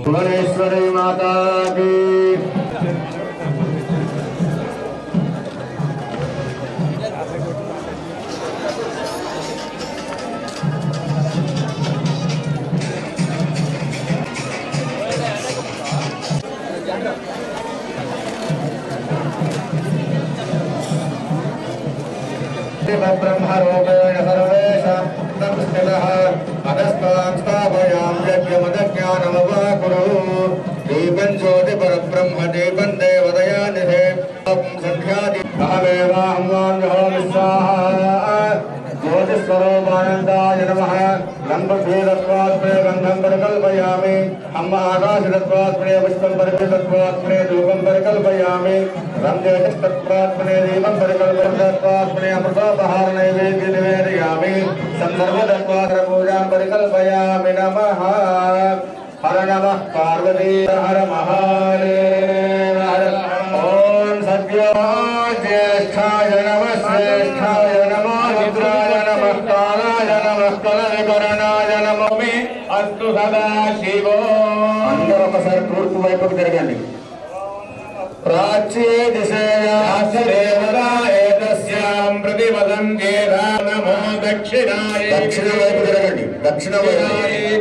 भुवनेश्वरी माता की ब्रह्मरूपेण सर्वेषां तपस्थितः अधस्तां स्थापयामि यज्ञमदज्ञानमवाकुरु दीपं ज्योतिपरब्रह्म दीपं देवदयानिधे सन्ध्यादि अहमेवाहं वाञ्छामि स्वाहा ज्योतिस्वरूपानन्दाय नमः लम्बभेदत्वात्मने गन्धं परिकल्पयामि हम आकाशदत्वात्मने पुष्पं परिकल्पयात्मने धूपं परिकल्पयामि रंजयस्तत्वात्मने दीपं परिकल्पयात्मने अमृतोपहार नैवेद्यं निवेदयामि संदर्भदत्वात्मपूजां परिकल्पयामि नमः हर नमः पार्वती हर महादेव ओम सद्यो ज्येष्ठाय नमः श्रेष्ठाय नमः रुद्राय नमः कालाय नमः कलविकरणाय नमः मे अस्तु सदा शिवो अंदर ఒకసారి తూర్పు వైపుకు తిరగండి प्राच्ये दिशयाः देवता एतस्यां प्रतिपदन्ते नमो दक्षिणाय दक्षिणवैపు తిరగండి दक्षिणवैపు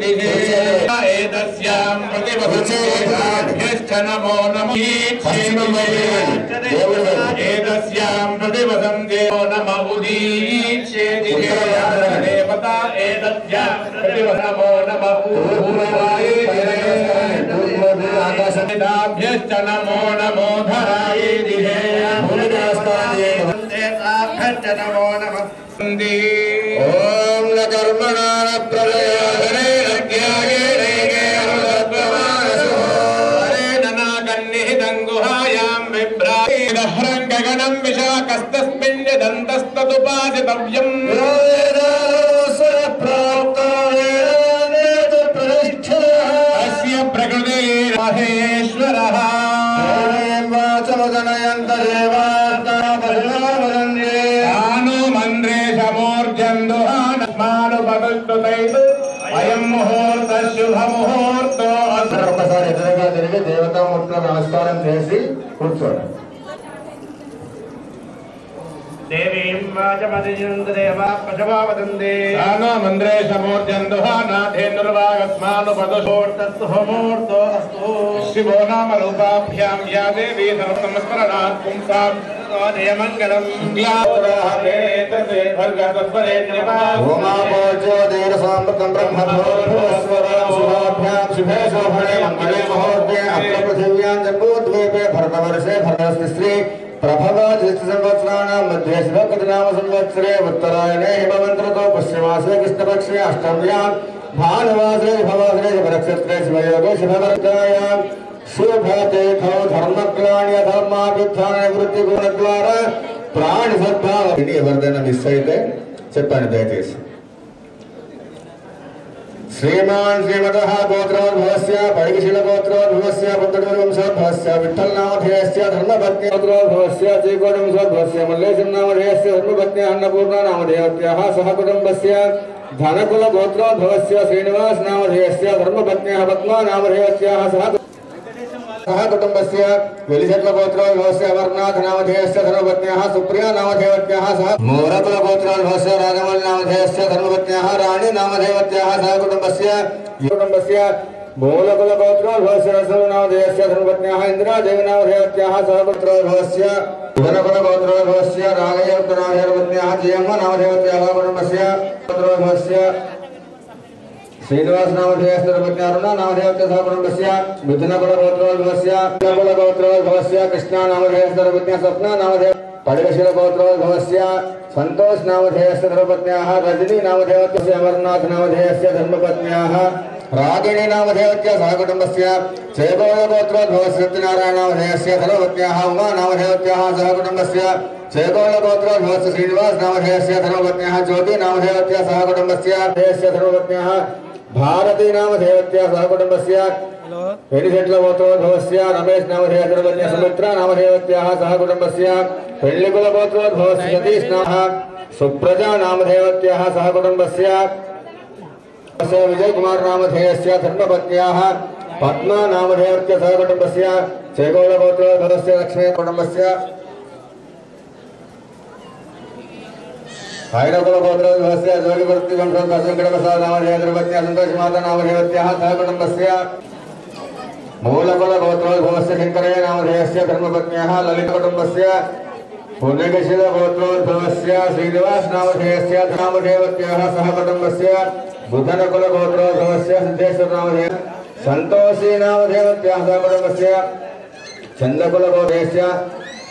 दिशयाः एतस्यां प्रतिपदन्ते नमो नमः एतस्यां प्रतिपदन्ते नमः उदीच्ये देवता एतस्यां प्रतिपदन्ते नमः पूर्वाय आकाशदाभ्यश्च नमो नमो धराय दिहेय भूमिदास्ताये वन्दे ताभ्यश्च नमो नमः ओम न कर्मणा न प्रलयाधने अज्ञाये नैके अमृतत्वमानसो हरे ननागन्निहितं गुहायां बिभ्राति दह्रं गगनं विशाकस्तस्मिन् दन्तस्तदुपासितव्यम् अस्य प्रकृते महेश्वरः अयं मुहूर्त शुभ मुहूर्त ఒకసారి ఎదురుగా తిరిగి దేవతామూర్తులకు నమస్కారం చేసి కూర్చోండి देवीं वाचमदिजन्द्रेवा पशवावदन्ते सानो मन्द्रे समूर्जन्दुहा नाथेन्दुर्वागस्मानुपदुषोर्तस्तु होमूर्तो अस्तु शिवो नाम रूपाभ्यां या देवी सर्वसंस्मरणात् पुंसां जयमङ्गलम् क्लावराहेतसे भर्गतत्परेण्यमा होमापोज्यो देवसामृतं ब्रह्मभूर्भुवस्वरां शुभाभ्यां शुभे शोभने मङ्गले मुहूर्ते अत्र पृथिव्यां जम्बूद्वीपे भरतवर्षे भरतस्त्री प्रभवा संवत्सराणां मध्ये शुभकृतनाम संवत्सरे उत्तरायणे हिमवन्त्रतो पुष्यमासे कृष्णपक्षे अष्टम्यां भानुवासरे शुभवासरे शुभनक्षत्रे शुभयोगे शुभवर्तायां शुभतीर्थौ धर्मग्लानि अधर्माभ्युत्थान निवृत्तिगुणद्वारा प्राणिसद्भाव ఎవరిదైనా మిస్ అయితే చెప్పండి దయచేసి श्रीमान श्रीमतः गोत्रोद्भवस्य परिगिशिल गोत्रोद्भवस्य पुत्रवंशोद्भवस्य विठ्ठलनामधेयस्य धर्मपत्नी गोत्रोद्भवस्य श्रीकोटवंशोद्भवस्य मल्लेशं नामधेयस्य धर्मपत्नी अन्नपूर्णा नामधेयत्याः सह कुटुम्बस्य धनकुल गोत्रोद्भवस्य श्रीनिवास नामधेयस्य धर्मपत्न्याः पद्मा नामधेयत्याः सह कुटुम्बस्य वेलिशेट्ल गोत्रोद्भवस्य अमरनाथ नामधेयस्य धर्मपत्न्याः सुप्रिया नामधेयत्याः सह मोरकुल गोत्रोद्भवस्य राजमल नामधेयस्य धर्मपत्न्याः राणी नामधेयत्याः सह कुटुम्बस्य मूलकुल गोत्रोद्भवस्य रसव नामधेयस्य धर्मपत्न्याः इंद्रादेवी नामधेयत्याः सह पुत्रोद्भवस्य धनकुल गोत्रोद्भवस्य राघयवत नामधेयत्याः जयम्मा नामधेयत्याः कुटुम्बस्य गोत्रोद्भवस्य श्रीनिवास नामधेयस्य धर्मपत्न्याः अरुणा नामधेयत्याः सह कुटुम्बस्य मिथुनकुल गोत्रोद्भवस्य कृष्णा नामधेयस्य धर्मपत्न्याः स्वप्ना नामधेय परिगशिल गोत्रोद्भवस्य संतोष नामधेयस्य धर्मपत्न्याः रजनी नामधेयस्य अमरनाथ नामधेयस्य धर्मपत्न्याः रागिणी नामधेयत्याः सह कुटुम्बस्य चैगोल गोत्रोद्भवस्य सत्यनारायण नामधेयस्य धर्मपत्न्याः उमा नामधेयत्याः सह कुटुम्बस्य चैगोल गोत्रोद्भवस्य श्रीनिवास नामधेयस्य धर्मपत्न्याः ज्योति नामधेयत्याः सह कुटुम्बस्य धर्मपत्न्याः भारती नामधेयत्याः सह कुटुम्बस्य वेलिशेट्ल गोत्रोद्भवस्य रमेश नामधेयस्य धर्मपत्न्याः सुमित्रा नामधेयत्याः सह कुटुम्बस्य पेल्लिकुल गोत्रोद्भवस्य सतीश नामः सुप्रजा नामधेयत्याः सह कुटुम्बस्य विजय कुमार नामधेयस्य धर्मपत्न्याः पद्मा नामधेयस्य सह कुटुंबस्य चेगोलगोत्रोद्भवस्य लक्ष्मी कुटुंबस्य हैरकुलगोत्रोद्भवस्य जोगिवर्तिवंशोद्भवस्य नामधेय द्रवत्या सन्तोषमाता नामधेयत्याः सह कुटुंबस्य मूलकुलगोत्रोद्भवस्य शङ्करय नामधेयस्य धर्मपत्न्याः ललितकुटुंबस्य पुण्यकशिलगोत्रोद्भवस्य श्रीनिवास नामधेयस्य नामधेयत्याः सह कुटुंबस्य बुधनकुलगोत्रोद्भवस्य सिद्धेश्वर नामधेय संतोषी नामधेयत्याः सह कुटुंबस्य चन्द्रकुलगोत्रोद्भवस्य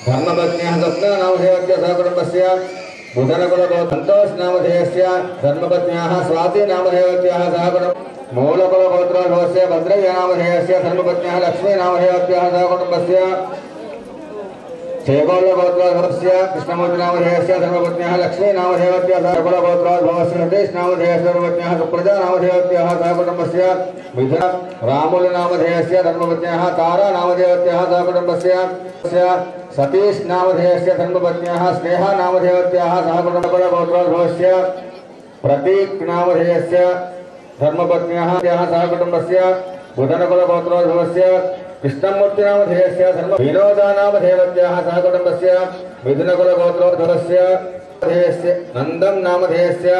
धर्मपत्न्याः स्वप्ना नामधेयत्याः सह कुटुंबस्य बुधनकुलगोत्र संतोष नामधेयस्य धर्मपत्न्याः स्वाति नामधेयत्याः सह कुटुंबस्य मूलकुलगोत्रोद्भवस्य भद्रय्य नामधेयस्य धर्मपत्न्याः लक्ष्मी नामधेयत्याः सह कुटुंबस्य चेगोलगोत्रोद्भवस्य कृष्णमूर्ति नामधेयस्य धर्मपत्न्याः लक्ष्मी नामधेयत्याः सह कुलगोत्रोद्भवस्य सतीश नामधेयस्य धर्मपत्न्याः सुप्रजा नामधेयत्याः सह कुटुंबस्य मिथुन रामुल नामधेयस्य धर्मपत्न्याः तारा नामधेयत्याः सह कुटुंबस्य सतीश नामधेयस्य धर्मपत्न्याः स्नेहा नामधेयत्याः सह कुलगोत्रोद्भवस्य प्रतीक नामधेयस्य धर्मपत्न्याः सह कुटुंबस्य बुधनकुलगोत्रोद्भवस्य कृष्णमूर्ति नामधेयस्य धर्म विनोदा नामधेयत्याः सह कुटुंबस्य मिथुनकुलगोत्रोद्भवस्य नंदम नामधेयस्य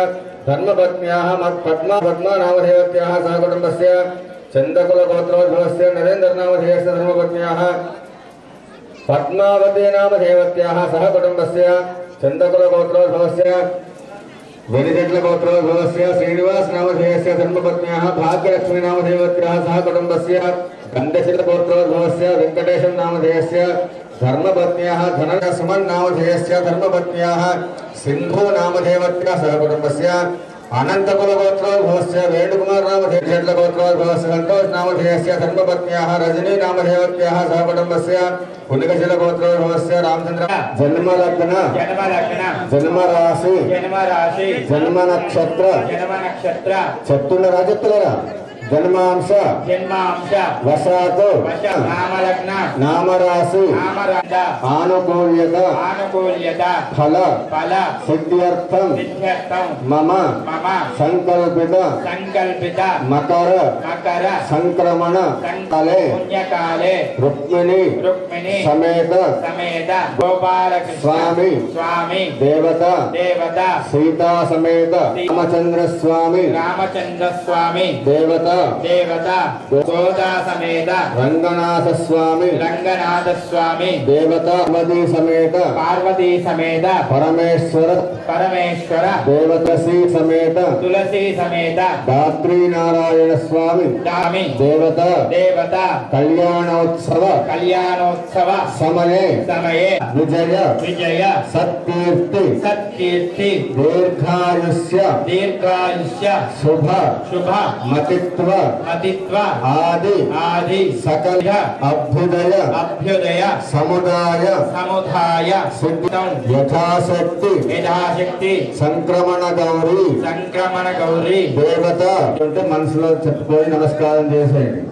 धर्मपत्न्याः पद्मा नामधेयत्याः सह कुटुंबस्य चन्द्रकुलगोत्रोद्भवस्य नरेन्द्र नामधेयस्य धर्मपत्न्याः पद्मावती नामधेयत्याः सह कुटुंबस्य चन्द्रकुलगोत्रोद्भवस्य वेणिजट्लगोत्रोद्भवस्य श्रीनिवास नामधेयस्य धर्मपत्न्याः भाग्यलक्ष्मी नामधेयत्याः सह कुटुंबस्य गन्धशिलगोत्रोद्भवस्य वेंकटेशं नामधेयस्य धर्मपत्न्याः धनसुमन नामधेयस्य धर्मपत्न्याः सिंधु नामधेयत्याः सह कुटुंबस्य अनंतकुलगोत्रोद्भवस्य वेणुकुमार नामधेयट्लगोत्रोद्भवस्य संतोष नामधेयस्य धर्मपत्न्याः रजनी नामधेयत्याः सह कुटुंबस्य पुण्यकशिलगोत्रोद्भवस्य रामचंद्र जन्म लग्न जन्म राशि जन्म नक्षत्र चतुर्न राजत्वरा जन्मांश वशातो नाम राशि आनुकूल्यता फल सिद्ध्यर्थम मम संकल्पित मकर संक्रमण काले रुक्मिणी समेत गोपालकृष्ण स्वामी देवता सीता समेत रामचंद्र स्वामी देवता गोदा समेत रंगनाथ स्वामी देवता पार्वती समेत परमेश्वर देवतसी समेत तुलसी समेत धात्री नारायण स्वामी देवता कल्याणोत्सव समये विजय सत्कीर्ति दीर्घायुष्य शुभ मतित्व आदि सकल अभ्युदय समुदाय यथाशक्ति संक्रमण गौरी देवता मनసులో చెప్పుకొని నమస్కారం చేసేయండి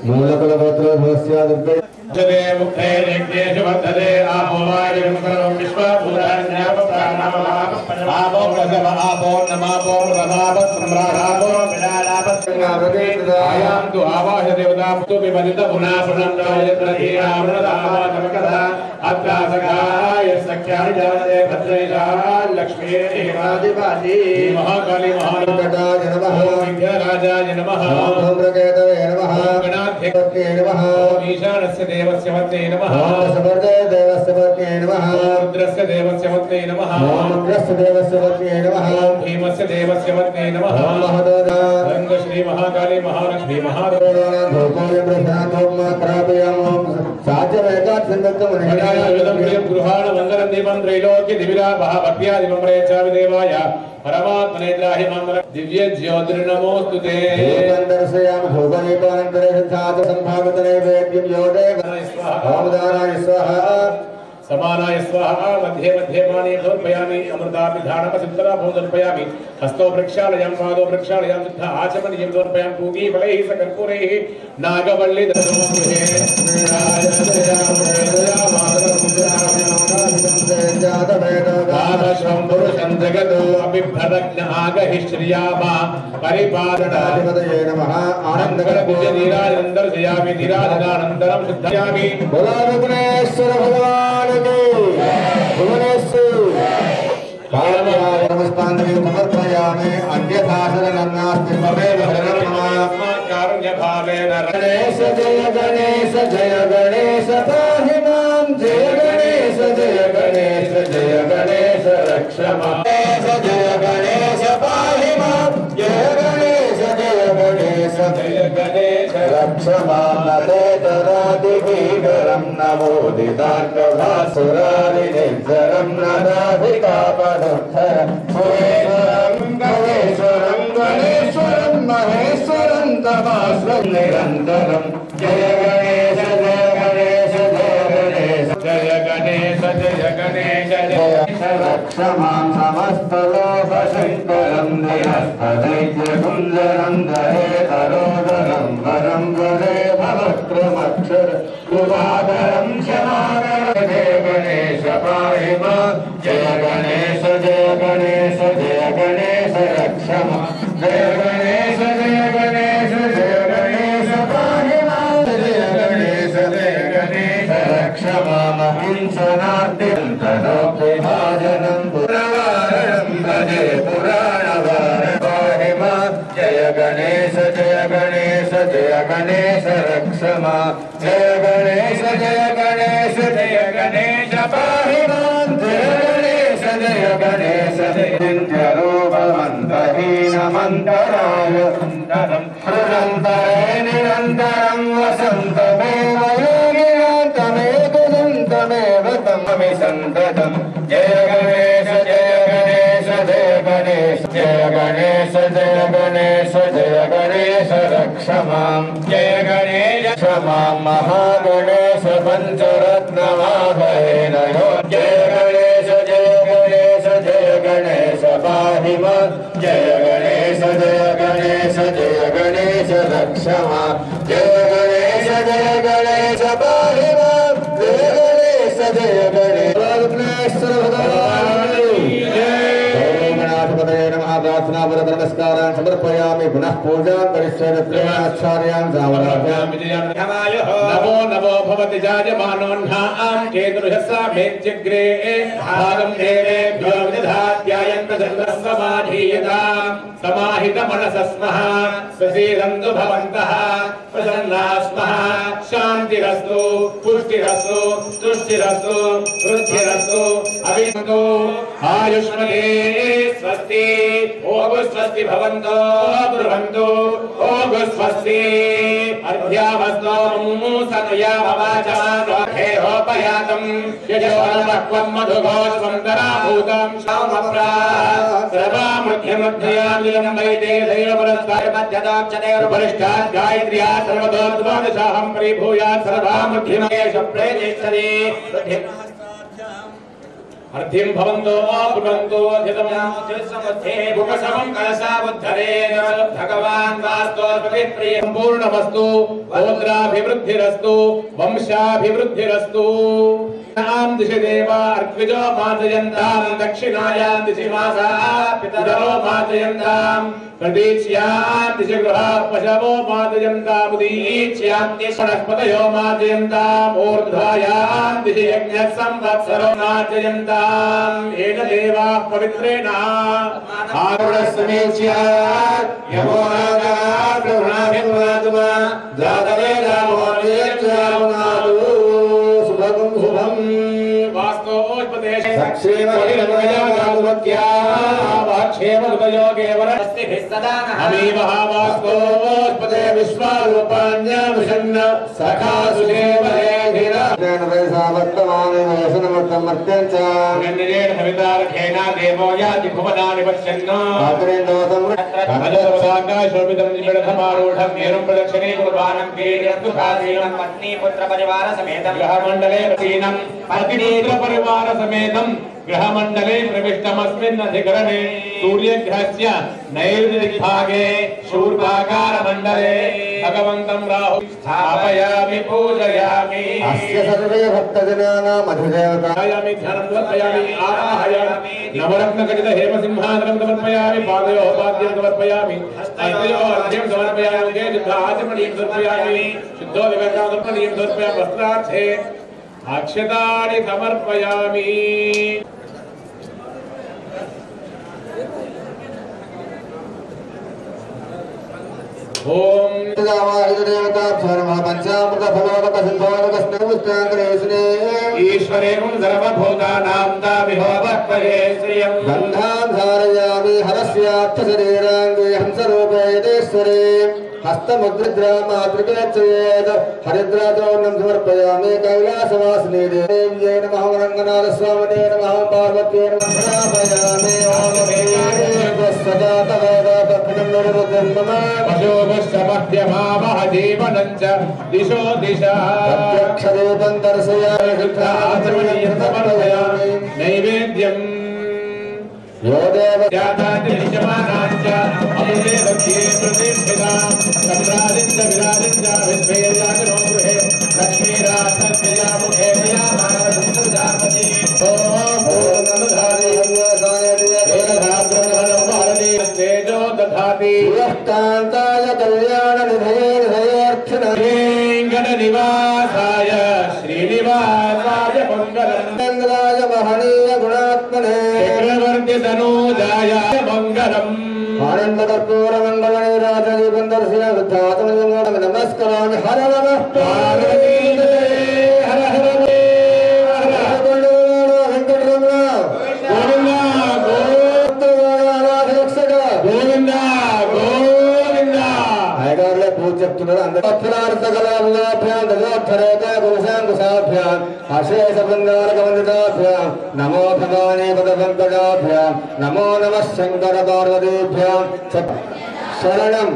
మూలకులగోత్రోద్భవస్య దుర్గే जदे मुखे नेकेश वर्धते आपो वायुं सर्वं विश्वपुराण्यापप्राणामः आपो प्रसव आपो नमापो प्रभावत् सम्राटापो विरालापत्संगावदेदायां तु आवाह देवतास्तु विपदित पुनः पुनन्दायत्रधीरामृतामकथा अत्रासकाय सख्यानि जानते भद्रैला लक्ष्मी देवादिवादी महाकाली महानकटाय नमः विघ्नराजाय नमः धूम्रकेतवे नमः गणाध्यक्षे नमः ईशानस्य देवस्य वत्ते नमः समर्थे देवस्य वत्ते नमः रुद्रस्य देवस्य वत्ते नमः रुद्रस्य देवस्य वत्ते नमः भीमस्य देवस्य वत्ते नमः महदोदा रंग श्री महाकाली महालक्ष्मी महादोदा धूपे ब्रह्मणात्मक्रापयामो साध्यमेका संदत्तम निहिताय प्रियं गृहाण मंगलं दीपं त्रैलोक्य दिविला भक्त्यादिपं प्रयच्छामि देवाय परमात्मने द्राहि मंगल दिव्य ज्योतिर्नमोस्तुते दर्शयामि भोगनेतानन्तरे साध संभावित नैवेद्यं योदे ओमदानाय स्वाहा समानाय स्वाहा मध्ये मध्ये पानी समर्पयामि अमृताभिधानम सिद्धरा भोजनपयामि हस्तो प्रक्षालयां पादो प्रक्षालयां शुद्ध आचमनीयं समर्पयामि पूगी फलैः सकर्पूरैः नागवल्ली दशमगृहे पुरुषं जगतो अपि बिभ्रदग्न आगहिश्रियामा परिपालनाधिपतये नमः आनंदकर पूज्य नीराजनंदर दयामि नीराजनानंदरम शुद्धायामि बोला विघ्नेश्वर भगवान की भुवनेश्वर नमस्तांजलि समर्पयामि अन्यथा शरणन्नास्ति ममेव शरणं कारुण्य भावेन गणेश जय गणेश जय गणेश पाहि मां जय गणेश जय गणेश जय गणेश रक्ष मां जय गणेश पाहि मां जय गणेश जय गणेश जय गणेश रक्ष मां नतेतरादिभीकरं नमोदितान्नभासुरारिनिर्जरं नदाधिकापदुद्धरं गणेश्वरं गणेश्वरं महेश्वरं तमास्वं निरन्तरं जय गणेश जय गणेश जय गणेश जय गणेश जय गणेश जय रक्ष मां समस्तलोकशङ्करं निरस्तदैत्यकुञ्जरं दहे तरोदरं वरं वरे भवक्रमक्षर कृपाकरं क्षमाकरं जय गणेश पाहि मां जय गणेश जय गणेश जय गणेश रक्ष मां जय गणेश जय गणेश जय गणेश पाहि मां जय गणेश जय गणेश रक्ष मां हिंसनार्तिं तदोपहाजनं पुरवारणं भजे पुराणवारणं पाहि मां जय गणेश जय गणेश जय गणेश रक्ष मां जय गणेश जय गणेश जय गणेश पाहि मां जय गणेश जय गणेश नित्यरूपमन्तहीनमन्तराय हृदन्तरे निरन्तरं वसन्तमेव योगिनान्तमेकदन्तमेव तममि सन्ततं जय गणेश जय गणेश जय गणेश जय गणेश जय गणेश जय गणेश रक्ष मां जय गणेश क्षमां महागणेश पञ्चरत्नमाभयेन जय गणेश जय गणेश जय गणेश पाहि मां जय गणेश जय गणेश जय गणेश रक्ष मां जय गणेश जय गणेश पाहि मां जय गणेश जय गणेश विघ्नेश्वर भगवान की जय गणाधिपतये नमः प्रार्थना वरद नमस्कारान् समर्पयामि पुनः पूजां करिष्यामि त्रिगुणाचार्यां सावराभ्यां नमो नमो भवति जायमानोऽह्नां केतुर्यस्सा मेत्यग्रे भागं देवेभ्यो विदधात्यायन्त चन्द्रस्समाधीयता समाहितमनसस्मः प्रसीदन्तु भवन्तः प्रसन्नाः स्मः शान्तिरस्तु पुष्टिरस्तु तुष्टिरस्तु वृद्धिरस्तु अभिवन्तु आयुष्मते स्वस्ति ओगु स्वस्ति भवन्तो ब्रुवन्तु ओगु स्वस्ति अर्ध्यावस्तो सनुयामवाचमानो हेहोपयातं यजोनमक्वं मधुघोषवन्तराभूतं शामप्रा सर्वामध्यमध्ययामिलं वैदे दैवपुरस्कारमध्यदाक्षदेवपरिष्ठात् गायत्र्या सर्वतोद्वादशाहं परिभूयात् सर्वामध्यमेष प्रेजेश्वरी अर्थिं भवन्तो ब्रुवन्तो धितमोऽधिसमुद्धे मुखसमं कलशावुद्धरेण भगवान् वास्तोऽस्मभिः प्रियं पूर्णमस्तु गोत्राभिवृद्धिरस्तु वंशाभिवृद्धिरस्तु नाम दिशि देवा अर्क्विजो मातयन्तां दक्षिणायां दिशि मासाः पितरो मातयन्तां प्रतीच्यां दिशि गृहाः पशवो मातयन्तां उदीच्यां दिशि वनस्पतयो मातयन्ताम् ऊर्ध्वायां दिशि यज्ञः संवत्सरो मातयन्ताम् येन देवाः पवित्रेण आरुणस्समीच्या यमो नागाः प्रवृणाभिर्वादुमा जातवेदामो नियच्चामुनादु शुभं शुभं वास्तोपदेशे सक्षेमविलमयागादुमत्या वाक्षेमनुपयोगे वरस्तिभिः सदा नः अमीवः वास्तोपदे विश्वारूपाण्याभिषन्न सखा सुदेवहेधिरा वर्तमाने वसनमर्त्यञ्च गन्धिरेण हवितारखेन देवो याति भुवनानि पश्यन्नो आत्रेन्दोतं अजरवदाकाशोपितं निबद्धमारूढं मेरुं प्रदक्षिणे कुर्वाणं पीडयन्तुखासीनं पत्नी पुत्र परिवार समेतं गृहमण्डले प्रसीनं पत्नीपुत्र परिवार समेतं गृहमण्डले प्रविष्टमस्मिन् अधिकरणे सूर्यग्रहस्य नैऋत्यदिग्भागे शूर्पाकारमण्डले भगवन्तं राहु स्थापयामि पूजयामि अस्य सर्वे भक्तजनानां नामधिदेवतायामि ध्यानं समर्पयामि आवाहयामि नवरत्नखचित हेमसिंहासनं समर्पयामि पादयोः पाद्यं समर्पयामि हस्तयोः अर्घ्यं समर्पयामि आचमनीं समर्पयामि शुद्धोदकं समर्पयामि वस्त्रार्थे अक्षतानि समर्पयामि ओम ईश्वरेण सर्वभूतानां दाविहोपत्वये श्रियं गन्धां धारयामि हरस्यार्थ शरीराङ्गे हंसरूपेतेश्वरे हस्तमुद्रिद्रा मातृकेच्छयेत् हरिद्राचूर्णं समर्पयामि कैलासवासिने देव्यै नमः रङ्गनाथस्वामिने नमः पार्वत्यै नमः समर्पयामि जीवनञ्च दिशो दिशा प्रत्यक्षरूपं दर्शयामि समर्पयामि नैवेद्यं यो देवतानाञ्च अमृते लक्ष्ये प्रतिष्ठितां कमलादिञ्च विराजिञ्च विश्वेर्याजनो गृहे लक्ष्मीराजस्य मुखे विरामानन्दजापति तेजो दधाति कान्ताय कल्याणनिधये निवासाय श्रीनिवासाय मङ्गलम् चन्द्राय महनीय गुणात्मने चक्रवर्ति तनूजाय मङ्गलम् आनन्दकर्पूरमण्डलनीराजदीपं दर्शयामि नमस्करामि हर नमः पार्वती हर हर वेङ्कटरमण गोविन्द गोविन्द అయ్యగారులే పూజ చెప్తున్నారు అందరూ అశేష బృందారక వందితాభ్యాం నమో భవానీ పద పంకజాభ్యాం నమో నమః శంకర పార్వతీభ్యాం శరణం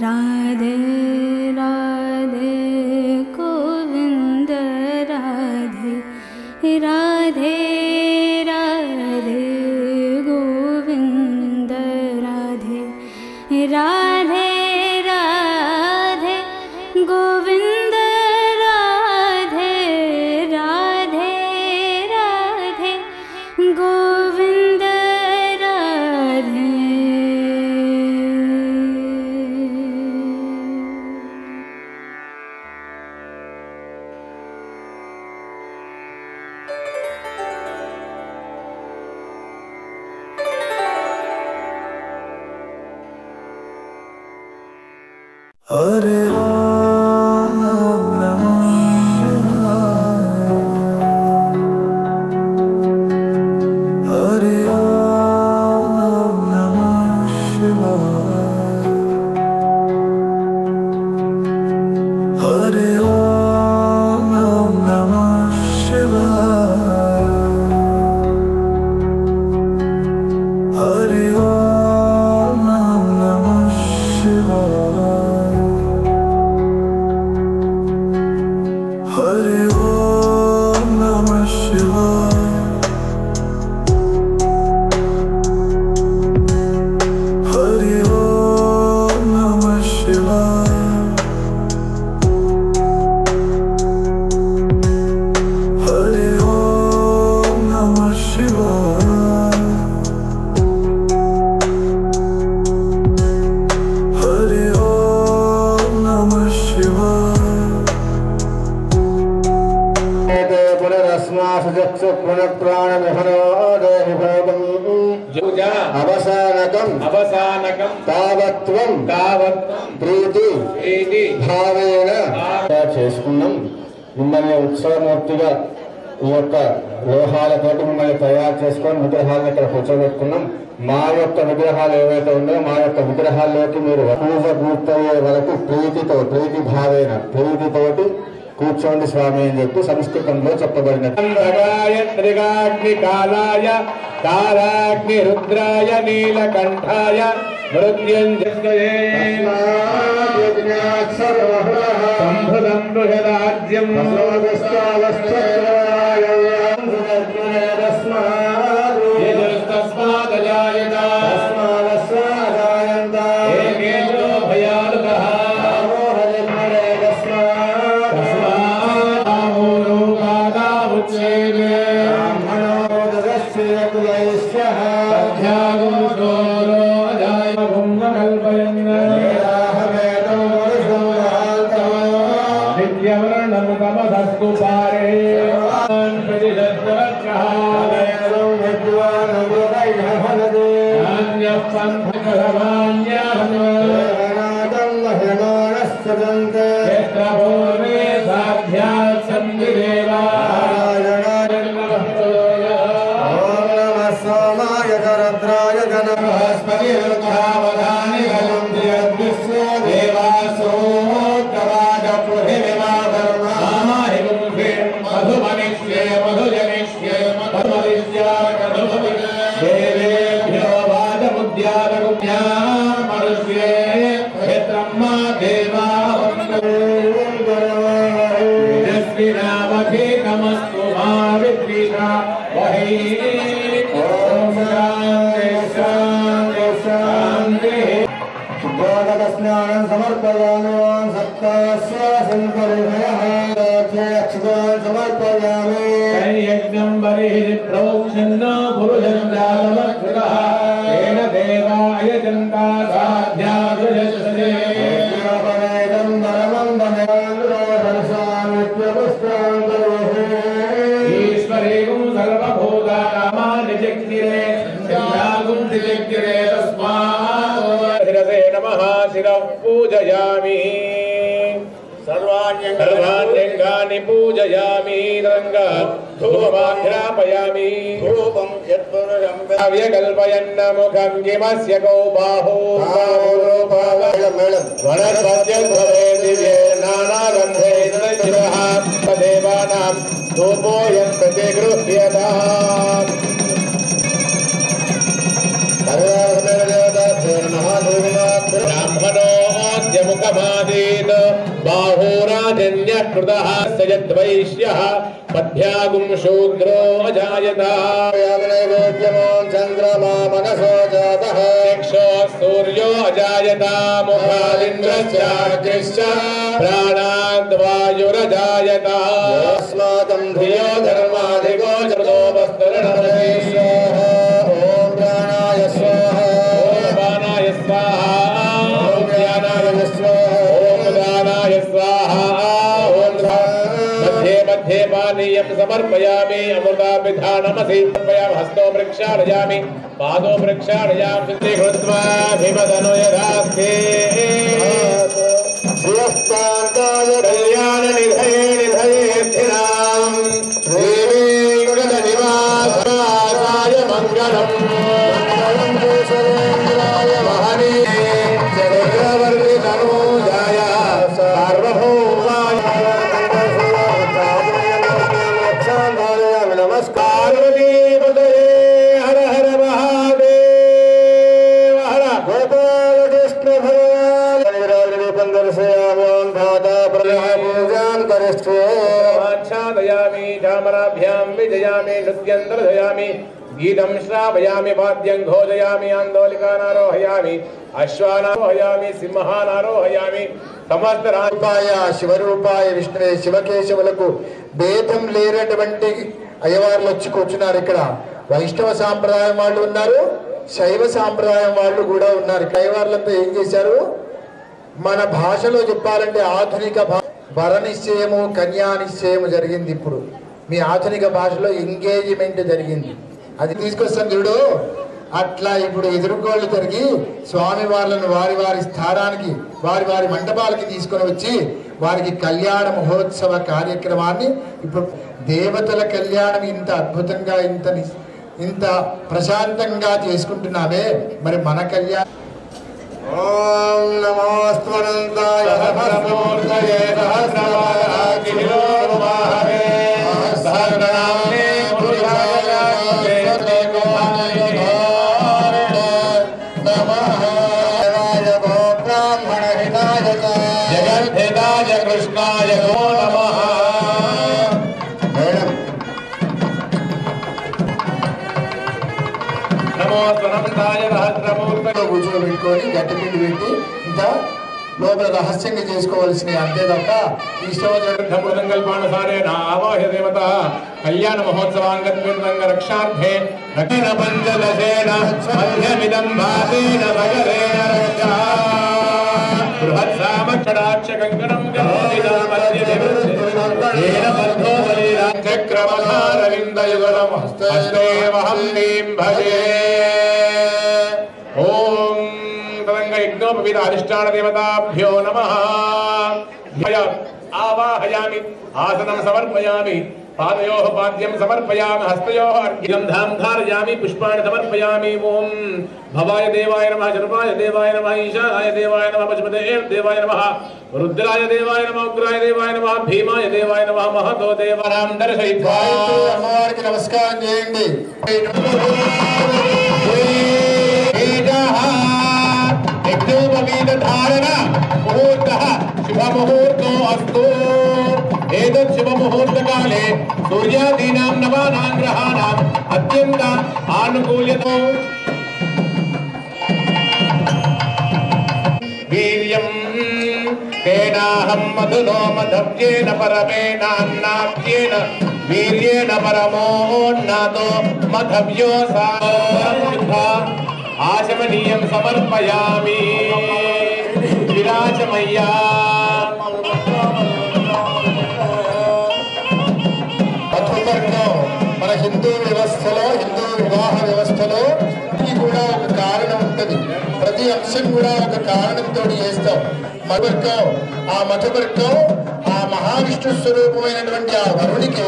राधे राधे गोविंद राधे राधे राधे गोविंद राधे राधे राधे गोविंद राधे राधे राधे गोविंद राधे हरे राम नमः शिवाय हरे राम नमः शिवाय हरे राम नमः शिवाय हरे राम नमः शिवाय हरे ओम नमः शिवाय हरे ओम नमः शिवाय हरे ओम नमः शिवाय हरे ओम नमः शिवाय पुनरस्मासु అవసానకం తావత్వం ప్రీతి భావేన చేసుకున్నాం. మిమ్మల్ని ఉత్సవమూర్తిగా ఈ యొక్క లోహాలతోటి మిమ్మల్ని తయారు చేసుకొని విగ్రహాలను ఇక్కడ కూర్చోబెట్టుకున్నాం. మా యొక్క విగ్రహాలు ఏవైతే ఉన్నాయో మా యొక్క విగ్రహాల్లోకి మీరు పూజ పూర్తయ్యే వరకు ప్రీతి భావేన ప్రీతితోటి కూర్చోండి స్వామి అని చెప్పి సంస్కృతంలో చెప్పబడినట్టు. త్రిగాగ్ని కాలాయ కాలాగ్ని రుద్రాయ నీలకంఠాయ మృత్యుంజయ సంభృతం బృహదాజ్యం పూజయామి సర్వాణ్యంగాని పూజయామి రంగా ధూపమాఘ్రాపయామి ధూపం యత్పురుషం వ్యకల్పయన్న ముఖం కిమస్య కౌ బాహో దేవానాం ధూపోయం ప్రతిగృహ్యతాం ब्राह्मणोऽद्यमुखमादीत् बाहुराजन्यः कृतः सयद्वैश्यः पद्भ्यागुं शूद्रो अजायत चन्द्रमा मनसो जातः चक्षो सूर्यो अजायत मुखादिन्द्रश्च प्राणाद्वायुरजायत अस्माकं धियो धर्माधिको जतो वस्तुरणमदेश्वः समर्पयामि अमृताभिधानमसि हस्तो प्रक्षालयामि पादो प्रक्षालयामि सिद्धि कृत्वा भीमधनु यथास्ते कल्याण निधये निधयेऽर्थिनाम् श्रीवेङ्कटनिवासाय मङ्गलम् महनीये चक्रवर्ति तनूजाय सार्वभौमाय नमस्कार हर हर महादेव हर गोपाल कृष्ण भगवान आच्छादयामि चामराभ्यां विजयामि नृत्यन्तर्धयामि गीतं श्रावयामि वाद्यं घोषयामि आन्दोलिकानारोहयामि अश्वानारोहयामि सिंहानारोहयामि समस्त रूपाय शिवरूपाय विष्णुवे शिवकेशవులకు భేదం లేనటువంటి అయ్యవార్లు వచ్చి కూర్చున్నారు. ఇక్కడ వైష్ణవ సాంప్రదాయం వాళ్ళు ఉన్నారు, శైవ సాంప్రదాయం వాళ్ళు కూడా ఉన్నారు. అయ్యవార్లంతా ఏం చేశారు, మన భాషలో చెప్పాలంటే ఆధునిక వర నిశ్చయము కన్యా నిశ్చయము జరిగింది. ఇప్పుడు మీ ఆధునిక భాషలో ఎంగేజ్మెంట్ జరిగింది, అది తీసుకొస్తాం చూడు. అట్లా ఇప్పుడు ఎదుర్కోళ్ళు జరిగి స్వామి వార్లను వారి వారి స్థానానికి వారి వారి మండపాలకి తీసుకొని వచ్చి వారికి కళ్యాణ మహోత్సవ కార్యక్రమాన్ని ఇప్పుడు దేవతల కళ్యాణం ఇంత అద్భుతంగా ఇంత ప్రశాంతంగా చేసుకుంటున్నామే, మరి మన కళ్యాణం. ఓం నమోస్తు అనంతాయ సహస్రమూర్తయే సహస్రవారాకిని కూర్చోబెట్టుకొని గట్టిపిండి పెట్టి ఇంకా లోపల రహస్యంగా చేసుకోవాల్సినవి అంతే తప్ప ఇష్టవచనకల్పానుసారేణ ఆవాహ్య దేవత కళ్యాణ మహోత్సవాంగత్వంగ రక్షార్థే రక్షణ పంచదశేన మధ్యమిదం భాసేన భగరేణ రక్షా బృహత్సామక్షరాక్ష కంకణం గణోదినా మధ్యమిదేన బద్ధో బలిరాచక్రమహారవిందయుగళం హస్తేవహం నీం భజే. ఓం యజ్ఞోపవిద అధిష్టాన దేవతాభ్యో నమః. ఆవాహయామి, ఆసనం సమర్పయామి, పాదయోః పాద్యం సమర్పయామి, హస్తయోః అర్ఘ్యం ధారయామి, పుష్పాణి సమర్పయామి. ఓం భవాయ దేవాయ నమః, జనపాయ దేవాయ నమః, ఈశానాయ దేవాయ నమః, పశుపతే దేవాయ నమః, రుద్రాయ దేవాయ నమః, ఉగ్రాయ దేవాయ నమః, భీమాయ దేవాయ నమః, మహతో దేవరాం దర్శయిత్వా అమ్మవారికి నమస్కారం చేయండి. ధారణ ముహూర్త శుభముహూర్తో అస్తు. ఏతత్ శుభముహూర్తకాలే సూర్యాదీనాం నవానాం గ్రహాణాం అత్యంత ఆనుకూల్యతో వీర్యం తేనాహం మధునో మధవ్యేన పరమేణాన్నాద్యేన వీర్యేణ పరమోన్నతో మధవ్యో సా ఆచమనీయం సమర్పయామి. విరాజమయ్యా మధుపర్ణం మన హిందూ వ్యవస్థలో, హిందూ వివాహ వ్యవస్థలో కూడా ఒక కారణం ఉంటుంది. ప్రతి అంశం కూడా ఒక కారణంతో చేస్తాం. మధుపర్కం, ఆ మధుపర్కం ఆ మహావిష్ణు స్వరూపమైనటువంటి ఆ వరుడికి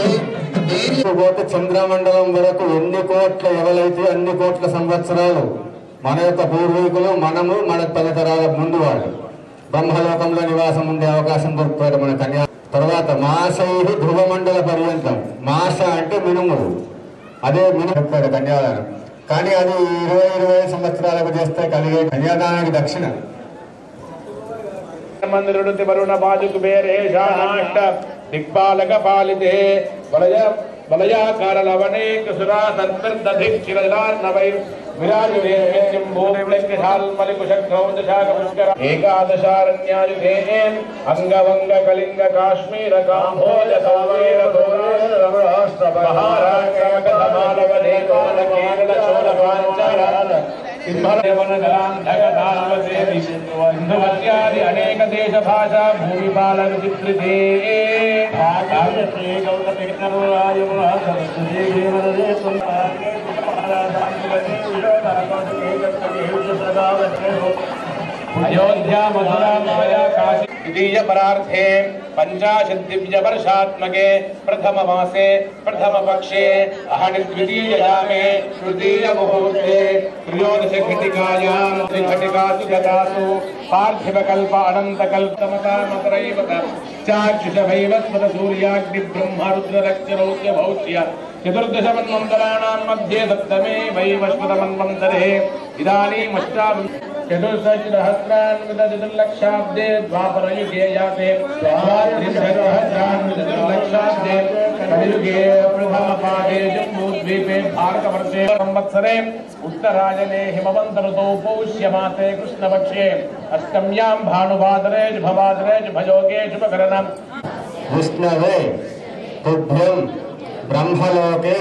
పోతే చంద్రమండలం వరకు ఎన్ని కోట్ల ఎవరైతే అన్ని కోట్ల సంవత్సరాలు మన యొక్క పూర్వీకులు, మనము, మన తరతరాల ముందు వాళ్ళు బ్రహ్మలోకంలో నివాసం ఉండే అవకాశం దొరుకుతాడు మన కన్యా. తర్వాత మాసై ధ్రువమండల పర్యంతం. మాస అంటే మినుములు, అదే మినుము చెప్పాడు కన్యాదానం. కానీ అది 20-25 సంవత్సరాలకు చేస్తే కలిగే కన్యాదానానికి దక్షిణ. మందిరుడు వరుణ బాజు కుబేరేషానాష్ట దిక్పాలక పాలితే వలయాకార లవణే కసురా సత్వర్దధిక్షిరలార్ణవై ఏకాదశారణ్యాయుధే అంగవంగ కళింగ కాశ్మీర కాంభోజ సౌవేర కేరళ చోళ పాంచాల సింహదేవనగలాంధగదావసేది అనేక దేశ భాషా భూమిపాలన చిత్రితే అయోధ్యా మధురా మాయా కాశీ ద్వితీయ పరార్థే पंचाशत् दिव्य वर्षात्मके प्रथम मासे प्रथम पक्षे अहनि द्वितीययामे तृतीय मुहूर्ते त्रयोदश घटिकायां त्रिघटिकासु गतासु पार्थिव कल्प अनंत कल्पमता मत्रैवत चाक्षुष वैवस्वत सूर्याग्नि ब्रह्म रुद्र रक्षरौद्य भौत्य चतुर्दश मन्वन्तराणां मध्ये सप्तमे वैवस्वत मन्वन्तरे इदानीमष्टाम चतुर्सहस्रान्वितचतुर्लक्षाब्दे द्वापरयुगे याते द्वात्रिंशत्सहस्रान्वितचतुर्लक्षाब्दे कलियुगे प्रथमपादे जम्बूद्वीपे भारतवर्षे संवत्सरे उत्तरायणे हिमवन्त ऋतौ पौष्यमासे कृष्णपक्षे अष्टम्यां भानुवासरे शुभवासरे शुभयोगे शुभकरणं विष्णवे तुभ्यं ब्रह्मलोके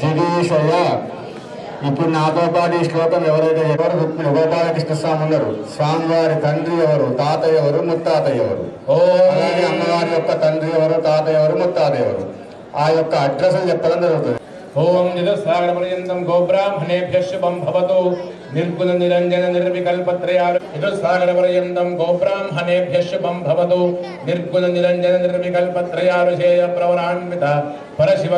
जिगीषय. ఇప్పుడు నాతో పాటు ఈ శ్లోకం ఎవరైతే ఎవరు గోపాలకృష్ణ స్వామి ఉన్నారు, స్వామివారి తండ్రి ఎవరు, తాతయ్య ఎవరు, ముత్తాతయ్య ఎవరు, అలాగే అమ్మవారి యొక్క తండ్రి ఎవరు, తాతయ్య ఎవరు, ముత్తాతయ్య ఎవరు, ఆ యొక్క అడ్రస్ చెప్పడం జరుగుతుంది. ఓం చతుస్సాగరపర్యంతం గోబ్రాహ్మణేభ్యః శుభం భవతు నిర్గుణ నిరంజన నిర్వికల్పత్రయాలు. చతుస్సాగరపర్యంతం గోబ్రాహ్మణేభ్యః శుభం భవతు నిర్గుణ నిరంజన నిర్వికల్పత్రయాలుషేయ ప్రవరాన్విత పరశివ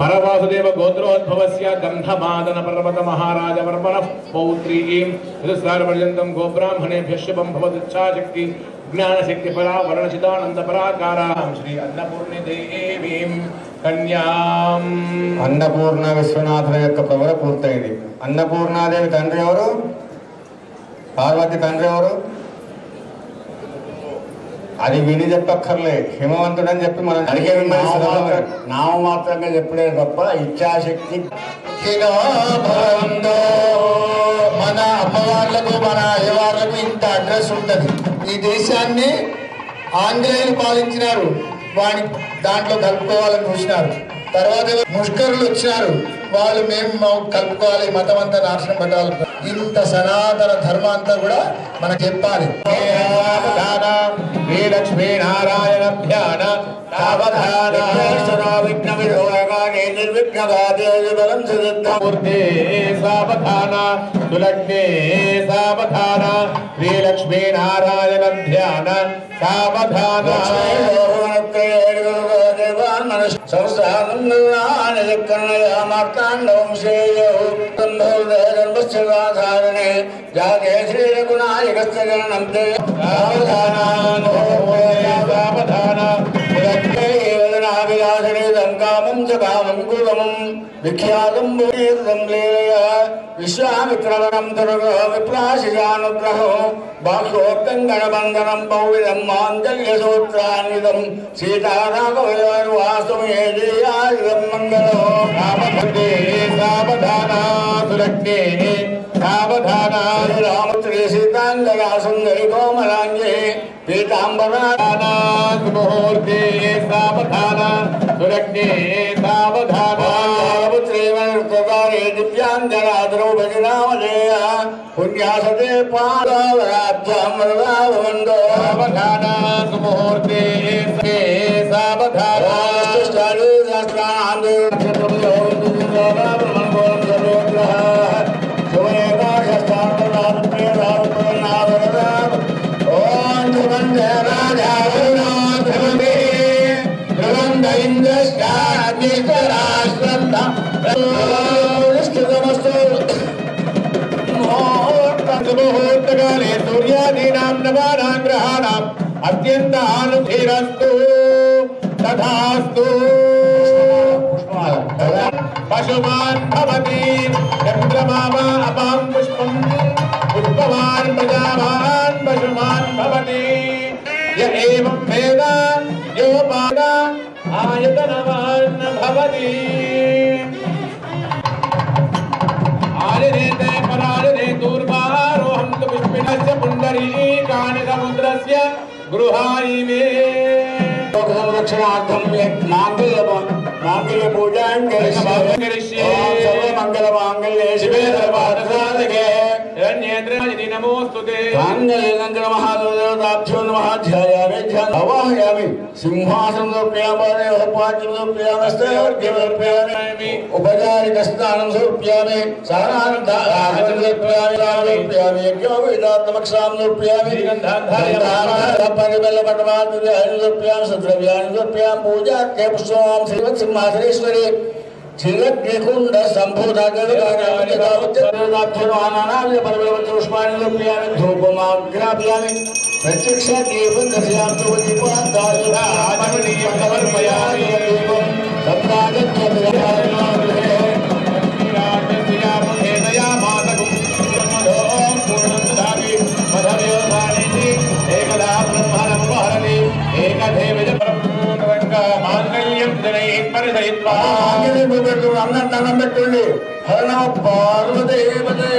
పరవాసుదేవ గోత్రోద్భవస్య గంధమాదన పర్వత మహారాజ వర్మణః పౌత్రీం. చతుస్సాగరపర్యంతం గోబ్రాహ్మణేభ్యః శుభం భవతు. ఇచ్ఛాశక్తి జ్ఞానశక్తి పరా వర్ణచిదానంద పరాకారాం శ్రీ అన్నపూర్ణి దేవీం కన్యాం. అన్నపూర్ణ విశ్వనాథుల యొక్క ప్రవర పూర్తయింది. అన్నపూర్ణాదేవి తండ్రి ఎవరు, పార్వతి తండ్రి ఎవరు, అది విని చెప్పక్కర్లే, హిమవంతుడని చెప్పి మనం అడిగే నామమాత్రంగా చెప్పలేదు తప్ప ఇచ్ఛాశక్తి మన అమ్మవార్లకు మన అయ్యవార్లకు ఇంత అడ్రస్ ఉంటుంది. ఈ దేశాన్ని ఆంగ్లేయులు పాలించినారు, వాడి దాంట్లో కలుపుకోవాలని చూసినారు. తర్వాత ముష్కరులు వచ్చినారు, వాళ్ళు మేము కలుపుకోవాలి, మతం అంతా నాశనం పెట్టాలి. ఇంత సనాతన ధర్మం అంతా కూడా మనకు చెప్పాలి. లక్ష్మీ నారాయణ ధ్యాన సావధాన సులగ్నే సావధాన శ్రీలక్ష్మీ నారాయణ ధ్యాన సావధాన మార్తాండవంశేయోధారణే జాగే శ్రీరఘునాయకస్థగణంతే కామం చ కామం కులమం విఖ్యాతం విశ్వామిత్రవరం దుర్గో విప్రాశిజానుగ్రహో బాహ్యోక్తం గణబంధనం పౌవిదం మాంగళ్యసూత్రాన్వితం సీతారామవాసమేజయాయుధం మంగళో రామభద్రే సావధానా సులగ్నే సావధానా రామత్రే సీతాంగలా సుందరి కోమలాంగే పీతాంబరానా ముహూర్తే సావధానా సులగ్నే సావధానా పుత్రేవే దివ్యాంజనా ద్రౌపదిరామజయ పుణ్యాసతే పాదావరాధ్యామృదావందో సావధానా సుముహూర్తే సావధానా ముహూర్తకాలే సూర్యాదీనాం నవానాం గ్రహాణాం అత్యంత అనుధీరస్తు తథాస్తు పశుమాన్ భవతి చంద్రమామా అపాం పుష్పం పుష్పవాన్ ప్రజావాన్ పశుమాన్ భవతి య ఏవం వేద యో పాద ఆయతనవాన్ భవతి ఆదిదేతే పరాదిదే దూర్వారోహం తు పుష్పిణస్య పుండరీకాని సముద్రస్య గృహాయిమే సంరక్షణార్థం మాంగళ్య పూజాం కరిష్యే సర్వమంగళ మాంగళ్యే శివే సర్వార్థసాధకే హిరణ్యేంద్రాయ నమోస్తుతే మాంగళ్యేంద్ర మహాదేవతాభ్యో నమః ధ్యాయామి ఆవాహయామి సింహాసనం సమర్పయామి పాద్యం సమర్పయామి ఉపచారిక స్నానం సమర్పయామి సారానందాసనం సమర్పయామి యజ్ఞోపేతాత్మక్షాం సమర్పయామి పరిమళ పటమాది సమర్పయామి సద్రవ్యాన్ని సమర్పయామి పూజాఖ్య పుష్పం శ్రీవత్సింహాసనేశ్వరి చిరగ్నికుండ సంభూతాగ్రహాన్ని పుష్పాన్ని సమర్పయామి ధూపమాగ్రాపయామి ప్రత్యక్ష దీపం అన్నం పెట్టుండి హర నమ పార్వదేవతే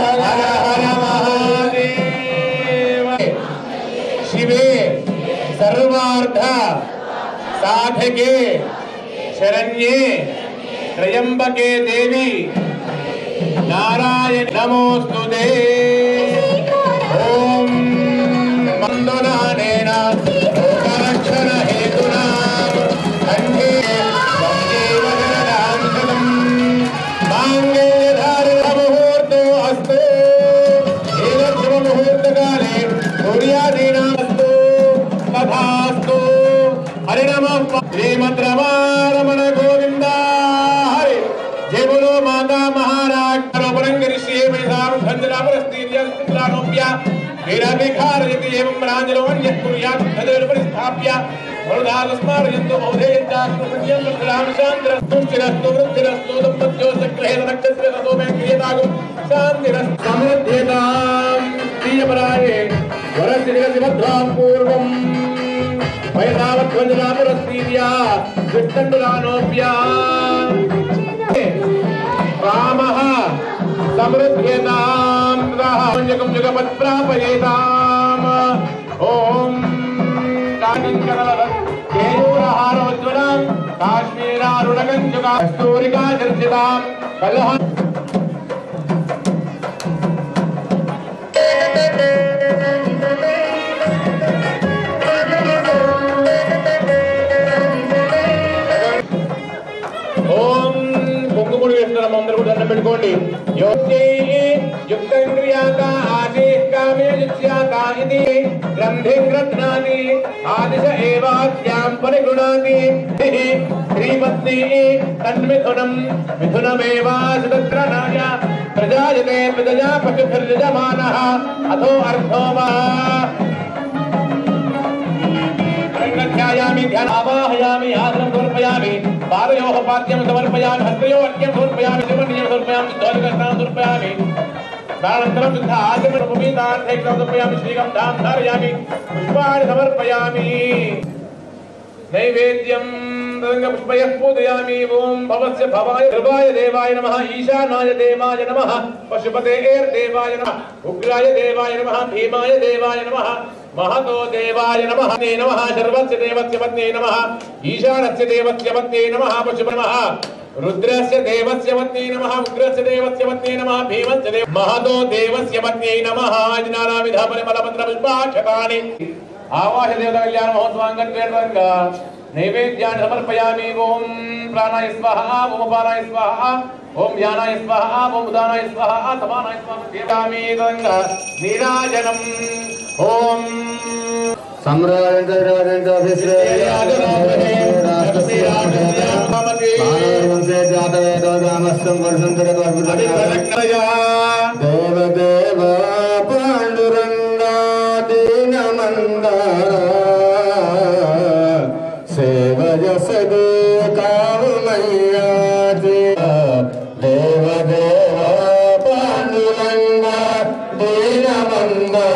హర హర మహాదేవ శివే సర్వార్థ సాధకే శరణ్యే త్రయంబకే దేవి నారాయణ నమోస్తుతే ఓం మందనానేన లోకరక్షణ హేతునా కంఠే సంజీవనదాంశతం మాంగళ్యధారణ ముహూర్తో అస్తు ఏదశుభ ముహూర్తకాలే సూర్యాదీనాస్తు తథాస్తు హరి నమః శ్రీమద్రమారమణ గోవింద హరి జయ బోలో మాతా మహారాజ్ పరంగరిష్యే వైదారు ధన్యరామరస్తీర్యస్తిలానోప్య వీరభిఖారయతి ఏవం రాజలోన్యత్ కుర్యాత్ తదేవ పరిస్థాప్య వరుదాగస్మారయంతో మౌధేయంచాస్మృత్యం రామశాంతిరస్తు స్థిరస్తు వృద్ధిరస్తు దంపత్యో సక్రహేణ నక్షత్ర రతో మే క్రియతాగు శాంతిరస్తు సమృద్ధ్యతాం ప్రియపరాయే వరసిరిగసిమధ్వాం పూర్వం వైదావధ్వంజరామరస్తీర్య విష్టండురానోప్య రామః సమృద్ధ్యతాం युगं युगपत् प्रापयेताम् ओम केयूरहारोज्ज्वलां काश्मीरारुणगञ्जुगा कस्तूरिका चर्चितां कलह ఓం కుంకుముడు వేస్తున్నాం అందరూ కూడా దండం పెట్టుకోండి యోగ్యై యుక్తంక్రియాక ఆదేశకామే యుజ్యాక ఇది గ్రంథిం గ్రథ్నాని ఆదిశ ఏవాస్యాం పరిగృణాతి శ్రీపత్ని తన్మిథునం మిథునమేవాసితత్రనాయ ప్రజాయతే ప్రజా పశుభిర్యజమానః అథో అర్థో వా ध्यायामि ध्यान आवाहयामि आसनं समर्पयामि पादयोः पाद्यं समर्पयामि हस्तयोः अर्घ्यं समर्पयामि शिवनियं समर्पयामि ध्वजगस्नानं समर्पयामि तदनन्तरं शुद्ध आचमनोपवीतार्थे समर्पयामि श्रीगन्धां धारयामि पुष्पाणि समर्पयामि नैवेद्यं रङ्गपुष्पैः पूजयामि ओम भवस्य भवाय ध्रुवाय देवाय नमः ईशानाय देवाय नमः पशुपतेर्देवाय नमः उग्राय देवाय नमः भीमाय देवाय नमः महतो देवाय नमः नमः सर्वस्य देवस्य पत्न्यै नमः ईशानस्य देवस्य पत्न्यै नमः पशुपते नमः रुद्रस्य देवस्य पत्न्यै नमः उग्रस्य देवस्य पत्न्यै नमः भीमस्य देव महतो देवस्य पत्न्यै नमः नानाविध परिमलपत्र पुष्पाक्षतानि आवाह्य देवता कल्याण महोत्सवांगन वेदरंग नैवेद्यानि समर्पयामि ओम प्राणाय स्वाहा ओम अपानाय स्वाहा ओम ज्ञानाय स्वाहा ओम उदानाय स्वाहा समानाय स्वाहा देवामि रंग नीराजनम ओम देवदेव पांडुरंगा दीनमंदारा सेवजसदे काममय्या देवदेव पांडुरंगा दीनमंदारा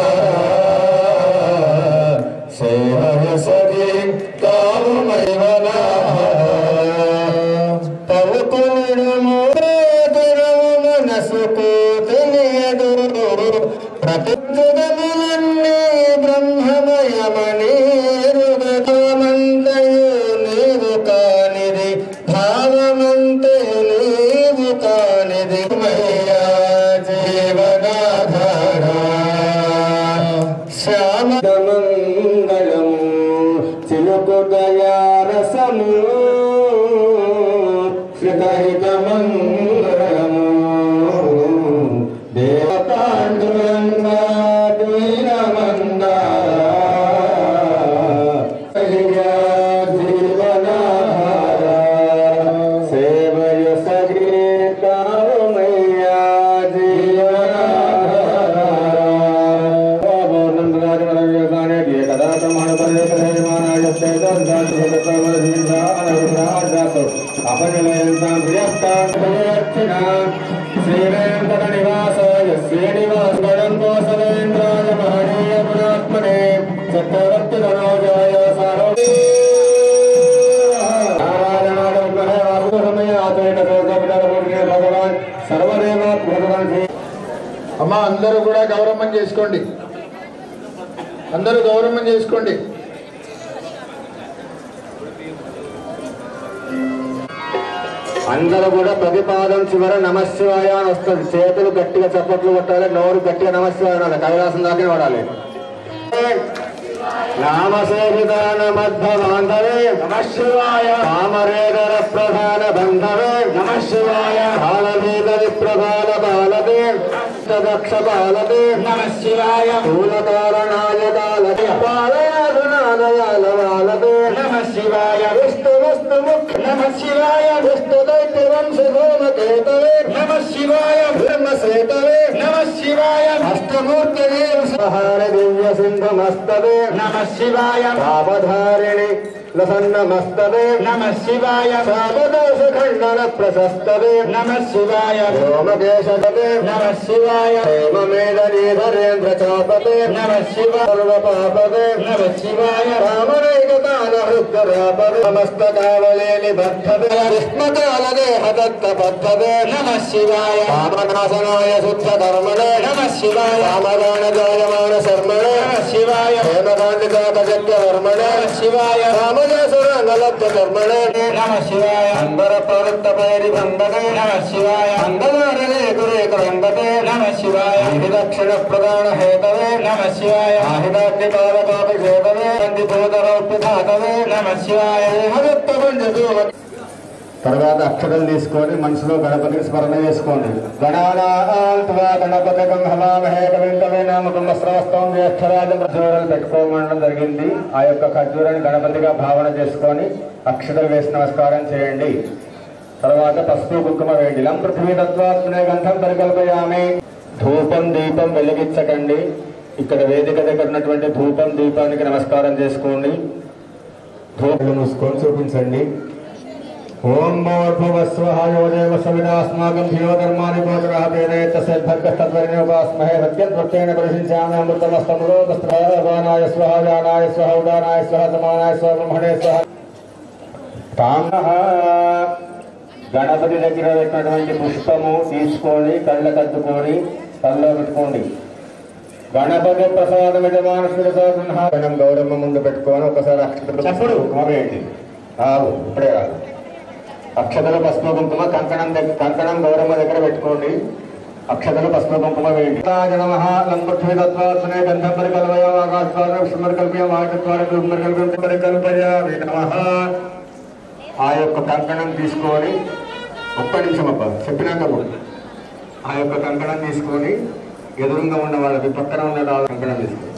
सेवजसदे काममय्या అమ్మా అందరూ కూడా గౌరవం చేసుకోండి, అందరూ గౌరవం చేసుకోండి. అందరూ కూడా ప్రతిపాదం చివర నమశివాయ అని వస్తుంది. చేతులు గట్టిగా చప్పట్లు కొట్టాలి, నోరు గట్టిగా నమశివాయ అనాలి, కైలాసం దాకా వాడాలి. నామసేవితాన మధ్యబాంధవే నమశివాయ కామరేదర ప్రధాన బంధవే నమశివాయ కాలవీద విప్రభాల బాలదే దక్ష బాలదే నమశివాయ మూలకారణాయ కాలదే పాలయాదునాదయాల బాలదే నమశివాయ విష్ణు విష్ణు ముఖ నమశివాయ విష్ణు దైత్య వంశ సోమకేతవే నమశివాయ బ్రహ్మశ్రేతవే నమశివాయ అష్టమూర్తి సహార దివ్య సింధు మస్తవే నమశివాయ పాపధారిణి నమస్తదే నమః శివాయ శాపదోష ఖండన ప్రశస్తదే నమః శివాయ రోమకేశదే నమః శివాయ హేమమేధరీధరేంద్ర చాపదే నమః శివాయ సర్వపాపదే నమః శివాయ రామనైకతాన హృద్రాపదే సమస్తకావలేని బద్ధదే విష్మకాలదేహదత్త బద్ధదే నమః శివాయ కామనాశనాయ శుద్ధ కర్మణే నమః శివాయ కామదాన జాయమాన శర్మణే నమః శివాయ హేమకాండితాక జగ్య కర్మణే నమః శివాయ రామజసురంగలత్త కర్మణే నమః శివాయ అంబర ప్రవృత్త పైరి భంగదే నమః శివాయ అంగదారనే గురేక రంగదే నమః శివాయ దక్షిణ ప్రధాన హేతవే నమః శివాయ ఆహిదాగ్ని పాదకాభిషేకవే భూతరౌప్యధాతవే నమః శివాయ హరిత్త పంచసూమ. తర్వాత అక్షరాలు తీసుకొని మనసులో గణపతిని స్మరణ చేసుకోండి. గణానాత్వా గణపతికం హవామహే కవిం కవీనామకం వస్త్రవస్త్రం జ్యేష్ఠరాజం ఖర్జూరాలు పెట్టుకోమనడం జరిగింది. ఆ యొక్క ఖర్జూరాన్ని గణపతిగా భావన చేసుకొని అక్షరాలు వేసి నమస్కారం చేయండి. తర్వాత పసుపు కుంకుమ వేయండి. లం పృథ్వీతత్వాత్మనే గంధం పరికల్పయామి. ధూపం దీపం వెలిగించకండి. ఇక్కడ వేదిక దగ్గర ఉన్నటువంటి ధూపం దీపానికి నమస్కారం చేసుకోండి. ధూపం మూసుకొని చూపించండి. ఓం భూర్భువస్వహాయోదేవ సవినాస్మాకం ధియోధర్మాని గోచరః వేదయత్త సద్భర్గస్తద్వరిణోపాస్మహే సత్యత్వత్తేన పరిశించామి అమృతమస్తములో తస్త్రాయ స్వహ జానాయ స్వహ ఉదానాయ స్వహ సమానాయ స్వహ బ్రహ్మణే స్వహ. తామః గణపతి దగ్గర పెట్టినటువంటి పుష్పము తీసుకొని కళ్ళకద్దుకొని కళ్ళలో పెట్టుకోండి. గణపతి ప్రసాదం యజమానం గౌరమ్మ ముందు పెట్టుకొని ఒకసారి అక్షతలు కుంకుమ వేయండి. రావు ఇప్పుడే రాదు. అక్షతలు పసుపు కుంకుమ కంకణం గౌరమ్మ దగ్గర పెట్టుకోండి. అక్షతలు పసుపు కుంకుమ వేయండి. గంధం పరికల్పయామి ఆ యొక్క కంకణం తీసుకొని ఒక్క నిమిషం అబ్బా చెప్పినాక ఆ యొక్క కంకణం తీసుకొని ఎదురుగా ఉన్న వాళ్ళకి పక్కన ఉన్న కంకణం తీసుకొని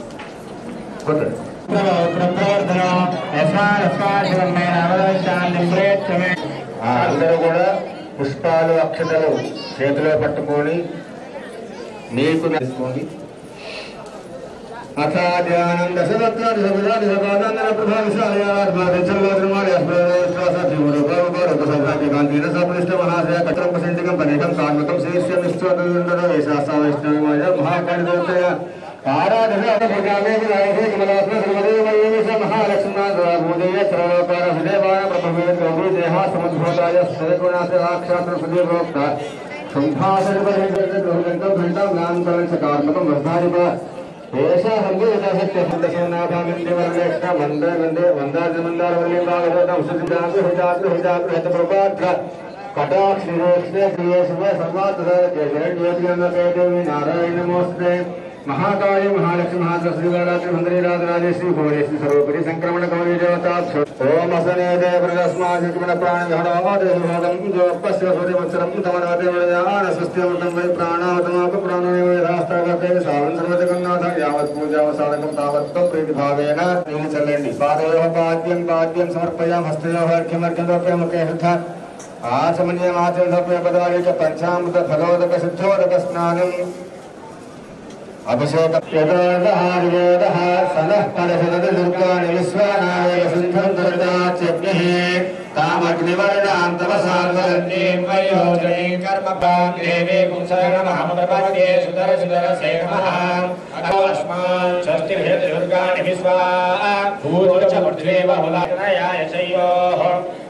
అందరూ కూడా పుష్పాలు అక్షతలు చేతిలో పట్టుకొని నీకు తీసుకోండి. అథాధ్యానంద నారాయణమోస్తే महाकाली महालक्ष्मी महाश्रीवारात्रि मंदिरे राजराजेश्वरी भुवनेश्वरी सर्वोपरि संक्रमण गौरी देवताभ्यो ओम असने देवरस्मादिकमन प्राणघनोदेवोदं जोपस्य सूर्यवत्सरं तमनाते वरदान स्वस्त्यमृतं वै प्राणावतमाप प्राणोय रास्तावते सावं सर्वजगन्नाथ यावत् पूजावसानकं तावत् प्रीतिभावेन नील चल्लंడి पादयोः पाद्यं समर्पयामि हस्तयोः अर्घ्यमर्घ्यमर्घ्यमुखे हृथा आचमनीयमाचरणोपय पदानि च पंचामृत फलोदक सिद्धोदक स्नानम् अभिषेक यदोदः सनः परशुदति दुर्गाणि विश्वानाय सिन्धं दुर्गाच्यग्निः तामग्निवर्णां तपसान्वरन्तीं वयोजनीं कर्मपां देवी पुंसरमहमप्रपद्ये सुदरसे नमः अथोऽस्मान् षष्टिभिः दुर्गाणि विश्वा भूतोच पृथ्वीव हुलानयाय चयोः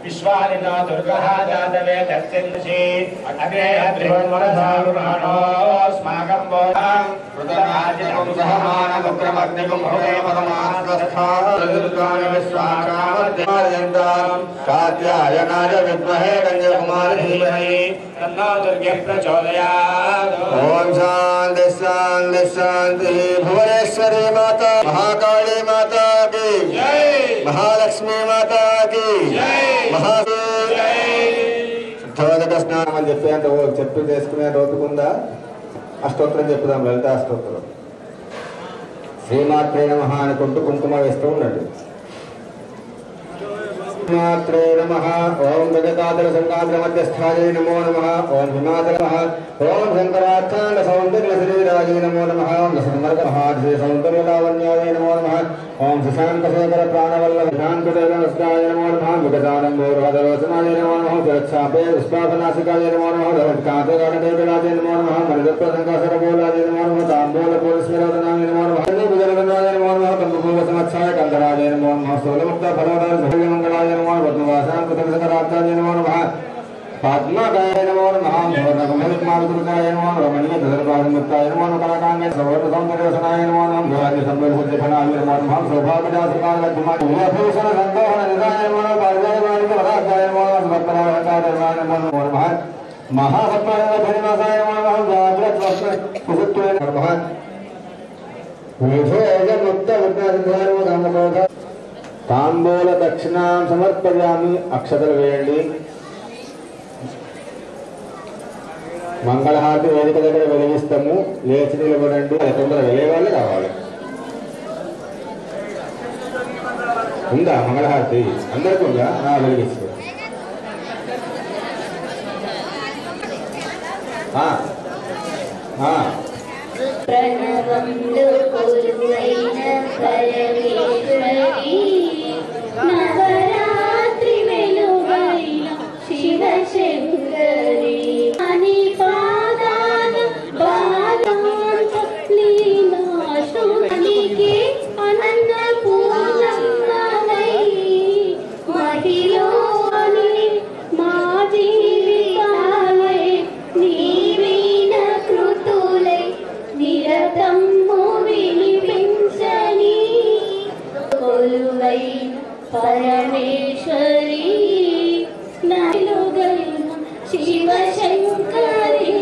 विश्वानिता दुर्गः जातवे तत्सिन्धि अग्ने अद्रिवन्मनसारुणानोऽस्माकं बोधां कृतराजितं सहमानमुग्रमग्निकं भवे परमात्मस्थादुर्गाणि विश्वाकामद्यायन्तां कात्यायनाय विद्महे कन्याकुमारी धीमहि तन्नो दुर्गे प्रचोदयात् ॐ शान्ति शान्ति शान्तिः भुवनेश्वरी माता महाकाली माता की जय महालक्ष्मी माता की जय శుద్ధోదక స్నానం అని చెప్పేంత చెప్పి చేసుకునే ఓపికందా అష్టోత్తరం చెప్పుదాం లలిత అష్టోత్తరం శ్రీమాత్రే నమః అనుకుంటూ కుంకుమ వేస్తూ ఉండండి मात्रे नमः ओम जगतादल संगाद्र मध्यस्थाय नमो नमः ओम हिमाचल नमः ओम शंकराचार्य सौंदर्य श्रीराजे नमो नमः ओम सुंदर महादेव सौंदर्य लावण्याय नमो नमः ओम शशांक शेखर प्राणवल्लभ शांत देवनस्काय नमो नमः विगतानंद रोचनाय नमो नमः सुरक्षापे पुष्पापनाशिकाय नमो नमः धवत्कांत गणदेवराजे नमो नमः मणिदत्त संकासरबोलाय नमो नमः तांबूल पुरुषमेरवदनाय नमो नमः विजयवदनाय नमो नमः कंदपूर्व समक्षाय कंदराजे नमो नमः सोलमुक्त फलोदर मंगलाय नमो भद्रवासां कुतमसकराचार्य नमो नमः पद्मकाय नमो नमः सुवर्णकुंभविद्मावृताय नमो नमः मणिधरपादमुक्ताय नमो नमः कलाकांगे सौवर्णसौन्दर्यवसनाय नमो नमः भवानी संबलसिद्धफलाय नमो नमः सौभाग्यदासकालकुमार भूषण संतोषण निधाय नमो नमः पारिजातमालिक वराजाय नमो नमः सुभक्तराय नमो नमः महाभक्ताय भजनासाय नमो नमः जाग्रत कुसुत्वे नमः विभेज मुक्त विद्यासिद्धाय नमः तांबूल दक्षिणां समर्पयामि अक्षतल వేయండి మంగళహారతి వేదిక దగ్గర వెలిగిస్తాము లేచి నిలబడండి తొందరగా వెళ్ళేవాళ్ళు రావాలి ఉందా మంగళహారతి అందరికీ ఉందా వెలిగిస్తారు ప్రణవంలో కొలువైన పరమేశ్వరి నవరాత్రి వెలుగైన శివశంకరి అని పాదాన బాలాంత లీలాశునికి అన్నపూర్ణమై మహిలోని మా జీవితాలై నీవీన కృతులై నిరతము వినిపించని కొలువైన పరమేశ్వరి నలుగైన శివశంకరి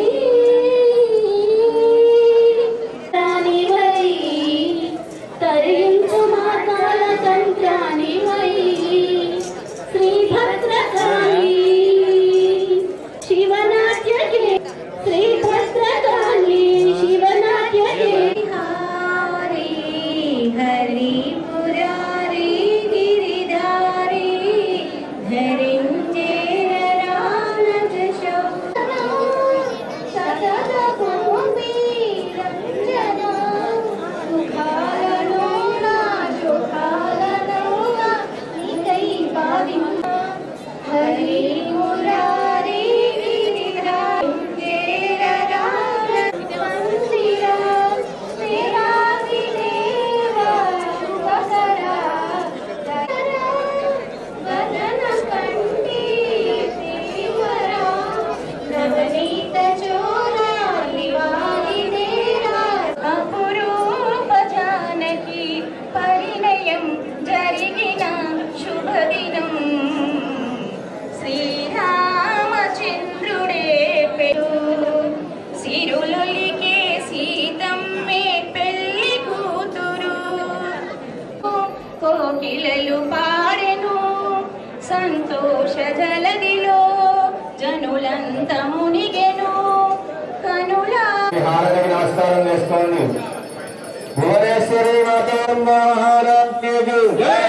రాణివై తరించు మాతాల సంత్రానివై శ్రీభద్రకాళి శివనాట్యకే శ్రీభద్రకాళి శివనాట్యకే హరి హరి పురారి గిరిధారి ధరించేర రానజశో సతత భూమి రంజన సుఖాలను నా సుఖాలను నీకై భావి హరి మురారి గిరిధారి ధరించేర రానజశో శ్రీరామి దేవ శుభకరా వదన కంఠి శ్రీవరా నవనీత చోరా నివాలి దేరా అపురూప జానకి పరిణయం జరిగిన శుభదినం శ్రీరామచంద్రుడే పెరు సిరులులికే సీతమ్మే పెళ్లి కూతురు కోకిలలు పాడెను సంతోష జలదిలో జనులంత మునిగెను కనులా హారతికి నమస్కారం చేసుకోండి భువనేశ్వరి మాతాకి జై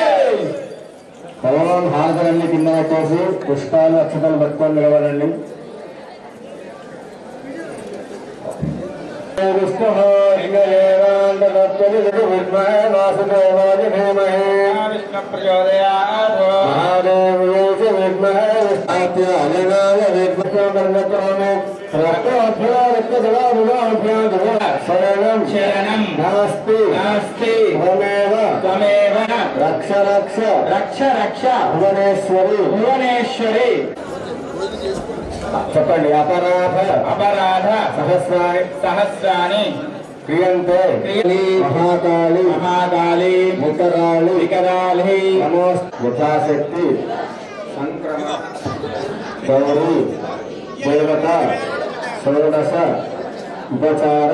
ఓం హారతులన్నీ కింద పెట్టేసి పుష్పాలు అక్షతలు పట్టుకొని నిలబడండి విష్ణు విద్మహే వాసుదేవాయ ధీమహి విష్ణు ప్రచోదయాత్ మహాదేవాయ విద్మహే విష్ణుత్యాయ విద్మహే శరణం శరణం నాస్తి నాస్తి త్వమేవ త్వమేవ రక్ష రక్ష రక్ష రక్ష భువనేశ్వరి భువనేశ్వరి చెప్పండి అపరాధ అపరాధ సహస్రాణి సహస్రాణి క్రియంతే మహాకాళి మహాకాళి వికరాళి వికరాళి నమోస్ యథాశక్తి సంక్రమ గౌరీ దేవత షోడశ ఉపచార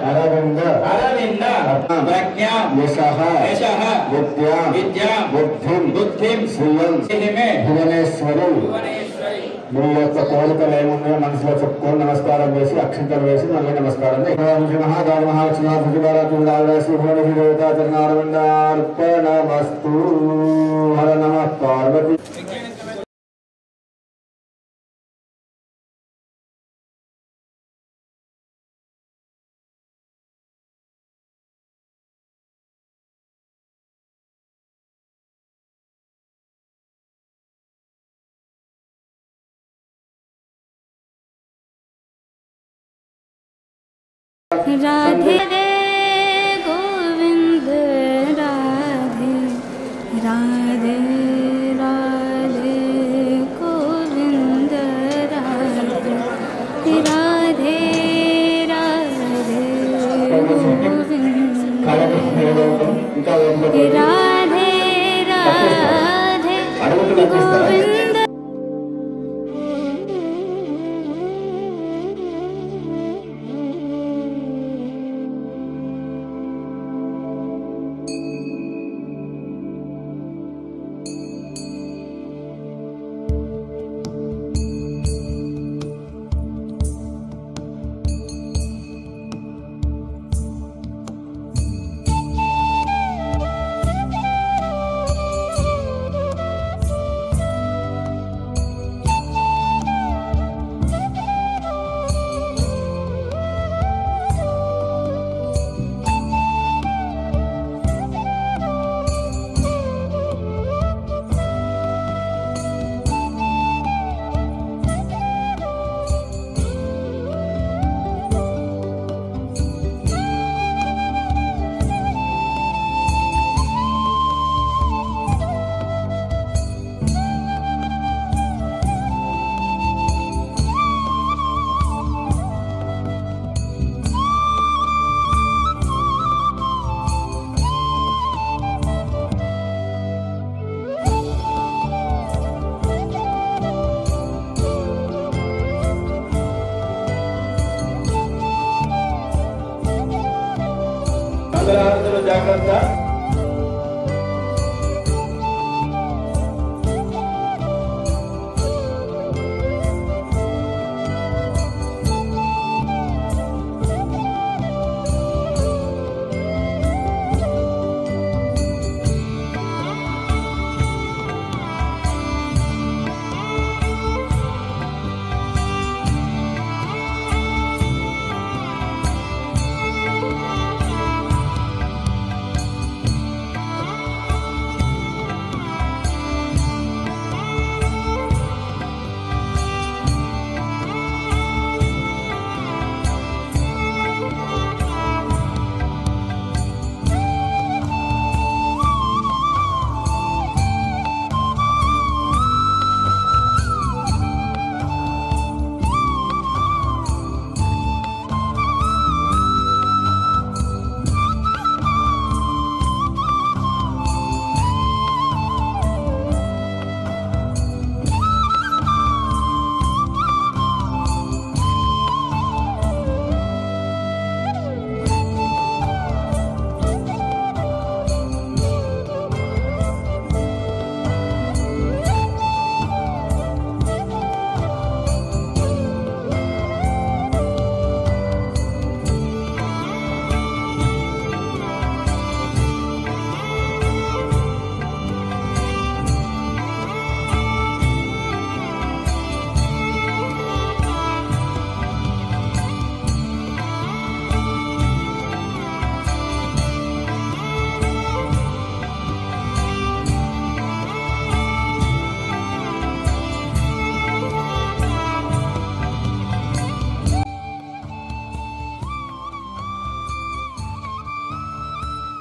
అరవింద అరవింద ప్రజ్ఞా యశః యశః విద్యా విద్యా బుద్ధిం శ్రియం భువనేశ్వరి. మీ యొక్క కోరికలు ఏమున్నాయో మనసులో చెప్పుకొని నమస్కారం చేసి అక్షింతలు వేసి మళ్ళీ నమస్కారం మహాదాయ మహాలక్ష్మీదేవతాచరణారవిందార్పణమస్తు. హర నమః పార్వతి. राधे रे गोविंद राधे राधे राधे गोविंद राधे राधे राधे गोविंद राधे राधे गोविंद. జాగ్రత్త.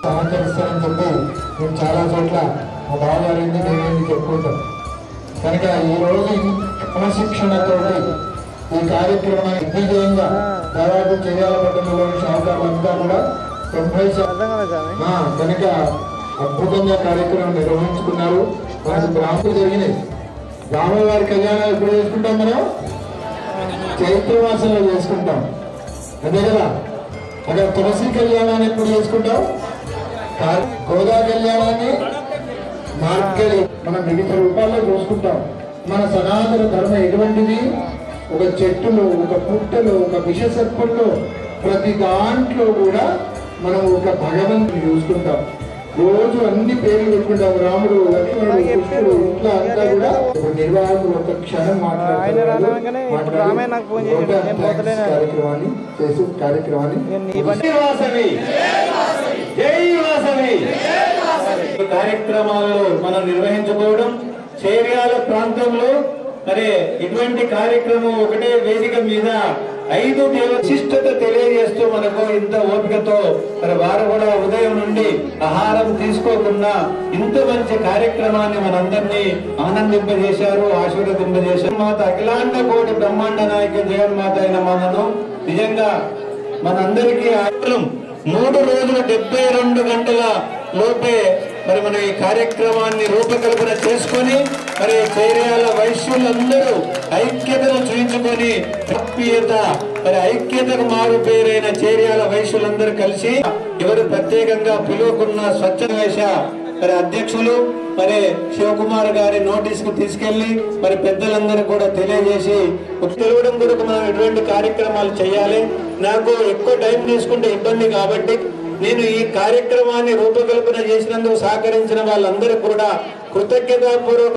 సహకరిస్తారని చెప్పి మేము చాలా చోట్ల మా బావగారింది నేనేంది చెప్పుకుంటాం. కనుక ఈరోజు క్రమశిక్షణతో ఈ కార్యక్రమాన్ని దిగ్విజయంగా దాదాపు చేయాల పట్టణంలోని షావుకారులంతా కూడా 90 కనుక అద్భుతంగా కార్యక్రమం నిర్వహించుకున్నారు. మనకు బ్రాహ్మణులు జరిగినాయి. రామవారి కళ్యాణాలు ఎప్పుడు చేసుకుంటాం? మనం చైత్రమాసంలో చేసుకుంటాం, అదే కదా. అక్కడ తులసి కళ్యాణాన్ని ఎప్పుడు చేసుకుంటాం, గోదా కళ్యాణాన్ని మార్గలి మనం వివిధ రూపాల్లో చూసుకుంటాం. మన సనాతన ధర్మం ఎటువంటిది, ఒక చెట్టులో, ఒక పుట్టలో, ఒక విషసర్పంలో, ప్రతి దాంట్లో కూడా మనం ఒక భగవంతుని చూసుకుంటాం. రోజు అన్ని పేర్లు పెట్టుకుంటాం, రాముడు, లక్ష్మణుడు, కృష్ణుడు, ఇట్లా అంతా కూడా. నిర్వాహకులు ఒక క్షణం మాట్లాడుతున్నారు, కార్యక్రమాన్ని చేసి కార్యక్రమాల్లో మనం నిర్వహించుకోవడం, చేర్యాల ప్రాంతంలో మరి ఇటువంటి కార్యక్రమం ఒకటే వేదిక మీద 5 విశిష్టత తెలియజేస్తూ మనకు ఇంత ఓపికతో మరి వారు కూడా ఉదయం నుండి ఆహారం తీసుకోకుండా ఇంత మంచి కార్యక్రమాన్ని మనందరినీ ఆనందింపజేశారు, ఆశీర్వదింపజేశారు. మాత అఖిలాండ కోటి బ్రహ్మాండ నాయక జగన్మాత అయిన మనను నిజంగా మనందరికీ 3 రోజులు 72 గంటల లోపే మరి మనం ఈ కార్యక్రమాన్ని రూపకల్పన చేసుకొని మరి చేర్యాల వైశ్యులందరూ ఐక్యతను చూయించుకొని ఆత్మీయత మరి ఐక్యతకు మారు పేరైన చేర్యాల వైశ్యులందరూ కలిసి ఎవరు ప్రత్యేకంగా పిలువకున్న స్వచ్ఛ వేష మరి అధ్యక్షులు మరి శివకుమార్ గారి నోటీస్ కు తీసుకెళ్లి మరి పెద్దలందరూ కూడా తెలియజేసి తెలియడం కొరకు మనం ఎటువంటి కార్యక్రమాలు చేయాలి. నాకు ఎక్కువ టైం తీసుకుంటే ఇబ్బంది కాబట్టి నేను ఈ కార్యక్రమాన్ని రూపకల్పన చేసినందుకు సహకరించిన వాళ్ళందరూ కూడా కృతజ్ఞతాపూర్వక